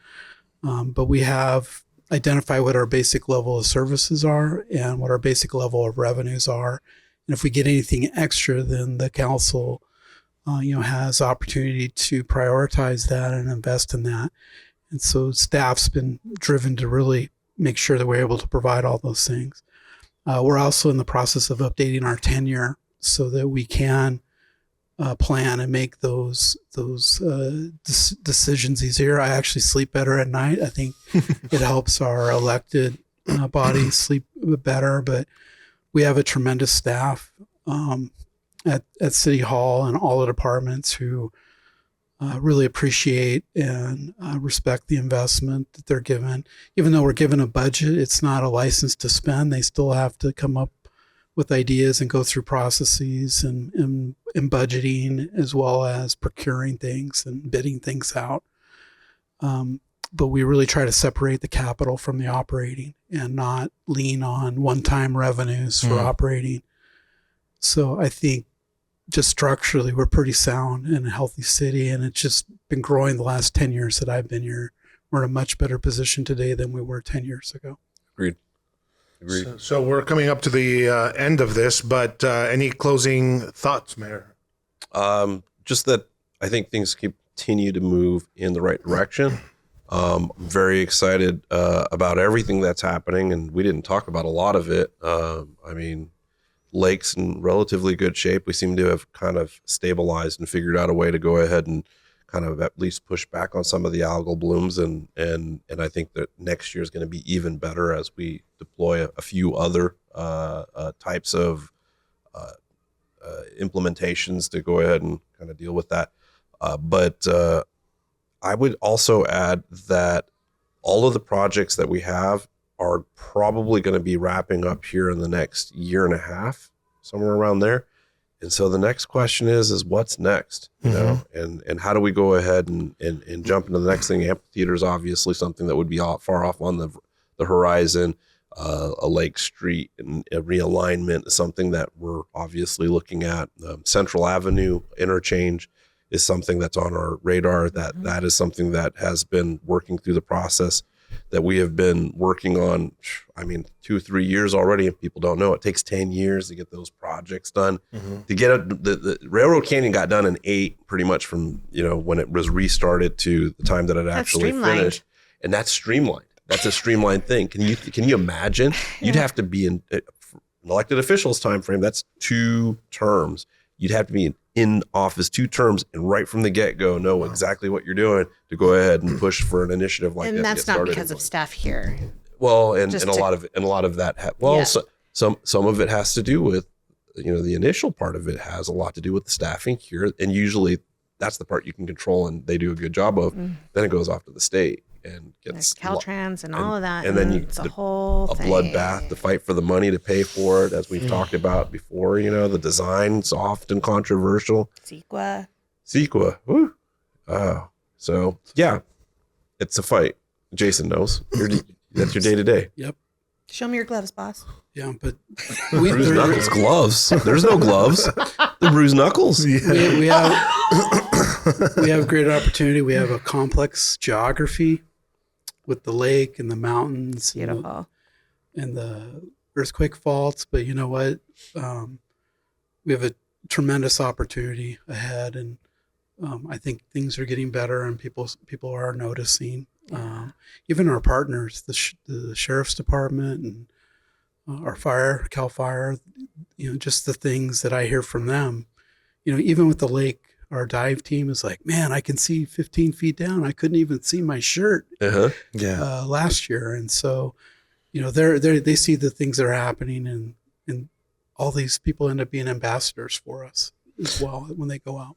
but we have identified what our basic level of services are and what our basic level of revenues are. And if we get anything extra, then the council has opportunity to prioritize that and invest in that. And so staff's been driven to really make sure that we're able to provide all those things. We're also in the process of updating our tenure so that we can plan and make those decisions easier. I actually sleep better at night. I think it helps our elected body sleep better, but we have a tremendous staff at City Hall and all the departments who really appreciate and respect the investment that they're given. Even though we're given a budget, it's not a license to spend. They still have to come up with ideas and go through processes and budgeting, as well as procuring things and bidding things out. But we really try to separate the capital from the operating and not lean on one-time revenues for operating. So I think just structurally, we're pretty sound and a healthy city, and it's just been growing the last 10 years that I've been here. We're in a much better position today than we were 10 years ago. Agreed. So we're coming up to the end of this, but any closing thoughts, Mayor? Just that I think things continue to move in the right direction. I'm very excited about everything that's happening, and we didn't talk about a lot of it. Lake's in relatively good shape. We seem to have kind of stabilized and figured out a way to go ahead and kind of at least push back on some of the algal blooms, and I think that next year is going to be even better as we deploy a few other types of implementations to go ahead and kind of deal with that. But I would also add that all of the projects that we have are probably going to be wrapping up here in the next year and a half, somewhere around there. And so the next question is what's next, you know, and how do we go ahead and jump into the next thing? Amphitheater is obviously something that would be far off on the horizon. A Lake Street and a realignment is something that we're obviously looking at. Central Avenue interchange is something that's on our radar. That is something that has been working through the process that we have been working on, 2-3 years already, and people don't know it takes 10 years to get those projects done. To get the Railroad Canyon got done in 8, pretty much from when it was restarted to the time that it actually finished, and that's streamlined. That's a streamlined thing. Can you imagine? You'd have to be in an elected official's time frame. That's 2 terms. You'd have to be in office 2 terms and right from the get-go know exactly what you're doing to go ahead and push for an initiative like that. And that's not because of staff here. Well, and a lot of that. Some of it has to do with the initial part of it has a lot to do with the staffing here, and usually that's the part you can control and they do a good job of. Then it goes off to the state and gets Caltrans and all of that, and then it's a whole thing. Bloodbath to fight for the money to pay for it, as we've talked about before. The design's often controversial. CEQA. Woo. So yeah, it's a fight. Jason knows. That's your day to day. Yep. Show me your gloves, boss. Yeah, but bruised knuckles gloves. There's no gloves. The bruised knuckles. Yeah. We have great opportunity. We have a complex geography with the lake and the mountains. Beautiful. And the there's quick faults, but you know what? We have a tremendous opportunity ahead, and I think things are getting better, and people are noticing. Even our partners, the sheriff's department and our Cal Fire, just the things that I hear from them. Even with the lake, our dive team is like, man, I can see 15 feet down. I couldn't even see my shirt last year. And so, they see the things that are happening, and all these people end up being ambassadors for us as well when they go out.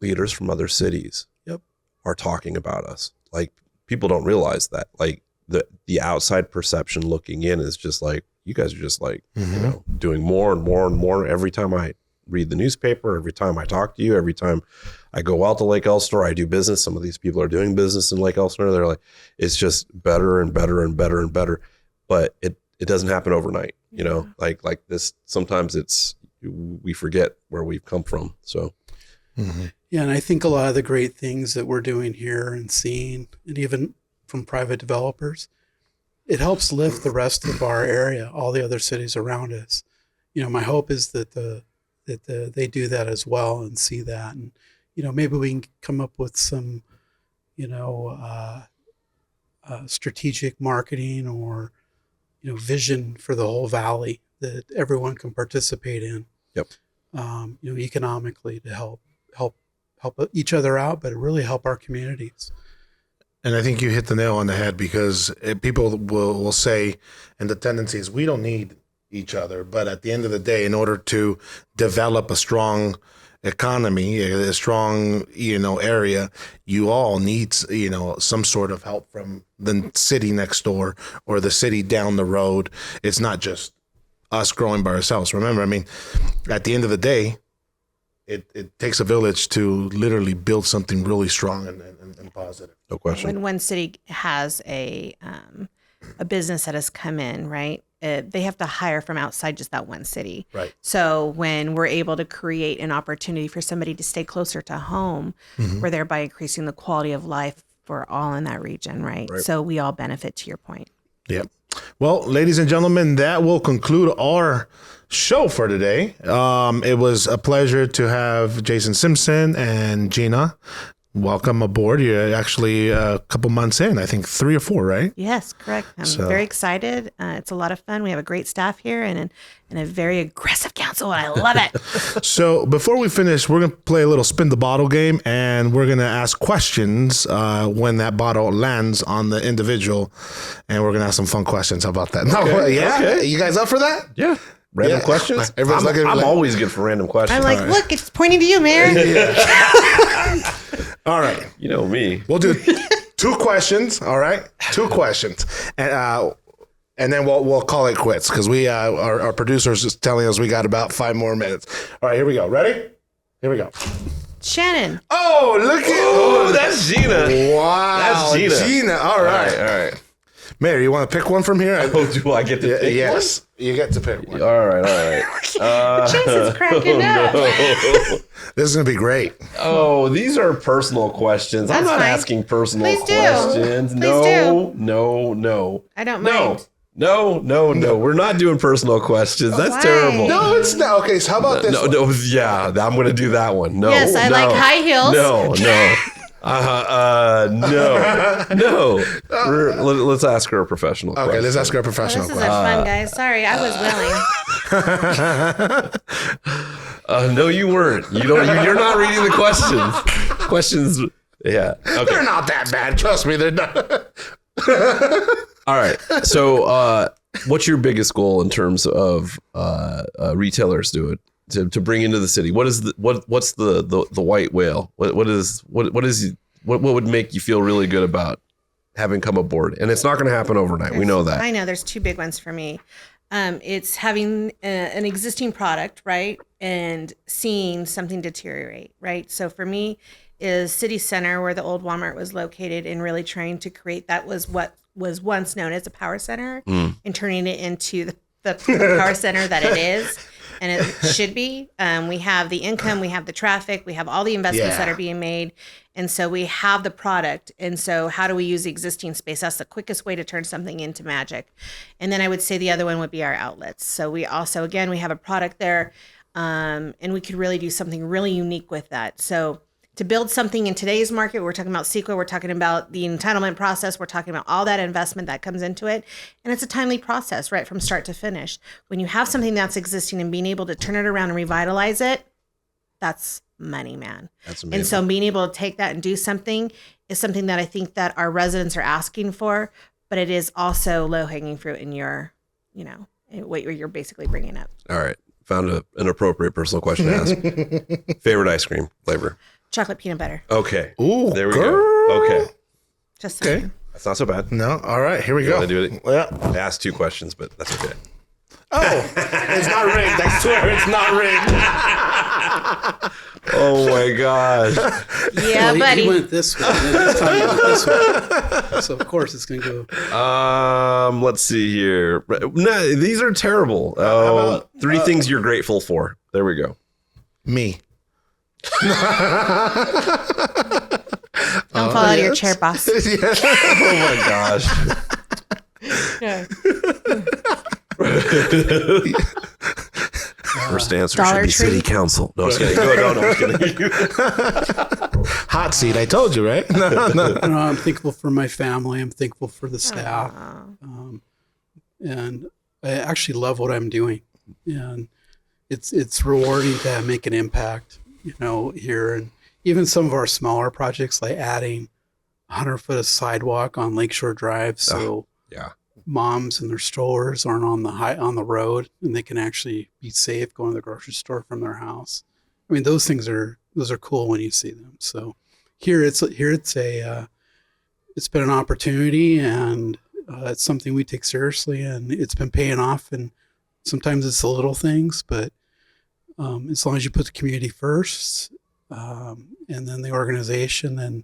Leaders from other cities are talking about us. Like, people don't realize that. Like, the outside perception looking in is just like, you guys are just like, doing more and more and more every time I read the newspaper, every time I talk to you, every time I go out to Lake Elsinore, I do business. Some of these people are doing business in Lake Elsinore. They're like, it's just better and better and better and better. But it doesn't happen overnight, like this. Sometimes we forget where we've come from. So, yeah. And I think a lot of the great things that we're doing here and seeing, and even from private developers, it helps lift the rest of our area, all the other cities around us. My hope is that they do that as well and see that. And, maybe we can come up with some, strategic marketing or, vision for the whole valley that everyone can participate in. Economically to help each other out, but really help our communities. And I think you hit the nail on the head, because people will say, and the tendency is, we don't need each other. But at the end of the day, in order to develop a strong economy, a strong, area, you all need, some sort of help from the city next door or the city down the road. It's not just us growing by ourselves. Remember, at the end of the day, it takes a village to literally build something really strong and positive. No question. When one city has a business that has come in, right, they have to hire from outside just that one city. Right. So when we're able to create an opportunity for somebody to stay closer to home, we're thereby increasing the quality of life for all in that region, right? So we all benefit, to your point. Yep. Well, ladies and gentlemen, that will conclude our show for today. It was a pleasure to have Jason Simpson and Gina. Welcome aboard. You're actually a couple months in, I think 3 or 4, right? Yes, correct. I'm very excited. It's a lot of fun. We have a great staff here and a very aggressive council, and I love it. So before we finish, we're going to play a little spin the bottle game, and we're going to ask questions when that bottle lands on the individual, and we're going to ask some fun questions. How about that? Okay. You guys up for that? Yeah. Random questions? I'm always good for random questions. I'm like, look, it's pointing to you, Mayor. All right. You know me. We'll do 2 questions. All right. 2 questions. And then we'll call it quits, because we our producer's just telling us we got about 5 more minutes. All right, here we go. Ready? Here we go. Shannon. Oh, look at Oh, that's Gina. Wow. That's Gina. All right. Mayor, you want to pick one from here? Oh, do I get to pick yes, one? You get to pick one. All right. Jason's cracking up. No. This is going to be great. Oh, these are personal questions. I'm That's not fine. asking personal Please do. questions. Please No. I don't mind. No. We're not doing personal questions. That's Why? terrible. No, it's not. Okay, so how about this one? No. Yeah, I'm going to do that one. No. Yes, I like high heels. No. No. Let's ask her a professional question. Okay, let's ask her a professional This is question. fun, guys. Sorry, I was willing. No, you weren't. You're not reading the questions. Questions. Yeah. Okay. They're not that bad. Trust me, they're not. All right. So, what's your biggest goal in terms of retailers to bring into the city? What's the white whale? What would make you feel really good about having come aboard? And it's not going to happen overnight. We know that. I know there's 2 big ones for me. It's having an existing product, right, and seeing something deteriorate, right. So for me, is City Center, where the old Walmart was located, and really trying to create that was what was once known as a power center, and turning it into the power center that it is. and it should be. We have the income, we have the traffic, we have all the investments that are being made. And so we have the product. And so how do we use the existing space? That's the quickest way to turn something into magic. And then I would say the other one would be our outlets. So we also, again, we have a product there, and we could really do something really unique with that. So to build something in today's market, we're talking about CEQA, we're talking about the entitlement process, we're talking about all that investment that comes into it. And it's a timely process, right, from start to finish. When you have something that's existing and being able to turn it around and revitalize it, that's money, man. That's amazing. And so being able to take that and do something is something that I think that our residents are asking for, but it is also low-hanging fruit in your, what you're basically bringing up. All right. Found an appropriate personal question to ask. Favorite ice cream flavor? Chocolate peanut butter. Okay. Ooh, there we girl. go. Okay. Just Okay. saying. That's not so bad. No. All right. Here we go. Want to do it? Yeah. I asked 2 questions, but that's okay. Oh, it's not rigged. I swear it's not rigged. Oh my gosh. Yeah, Well, buddy. he went this way, and then this time he went this way. So of course it's going to go. Let's see here. No, these are terrible. Oh, 3 things you're grateful for. There we go. Me. Don't fall out of your chair, boss. Oh my gosh. Yeah. First answer Dollar should be Tree? City Council. No, I was kidding. No, I'm kidding. Hot seat. I told you, right? No. I'm thankful for my family. I'm thankful for the staff. And I actually love what I'm doing. And it's rewarding to make an impact, here. And even some of our smaller projects, like adding 100-foot of sidewalk on Lakeshore Drive. So Yeah. moms and their strollers aren't on the road, and they can actually be safe going to the grocery store from their house. I mean, those are cool when you see them. So it's been an opportunity, and it's something we take seriously, and it's been paying off. And sometimes it's the little things, but as long as you put the community first, and then the organization, and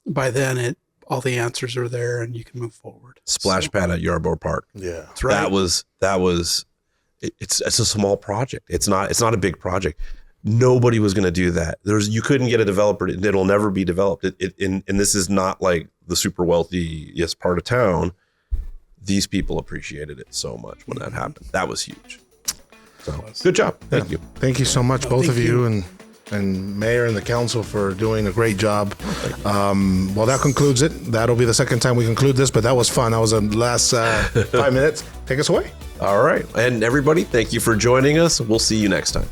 by then all the answers are there and you can move forward. Splash pad at Yarborough Park. Yeah. That's right. That was it's a small project. It's not a big project. Nobody was going to do that. You couldn't get a developer. It'll never be developed. And this is not like the super wealthiest part of town. These people appreciated it so much when that happened. That was huge. So good job. Thank you. Thank you so much, both thank of you, you. and Mayor and the council for doing a great job. Well, that concludes it. That'll be the second time we conclude this, but that was fun. That was the last 5 minutes. Take us away. All right. And everybody, thank you for joining us. We'll see you next time.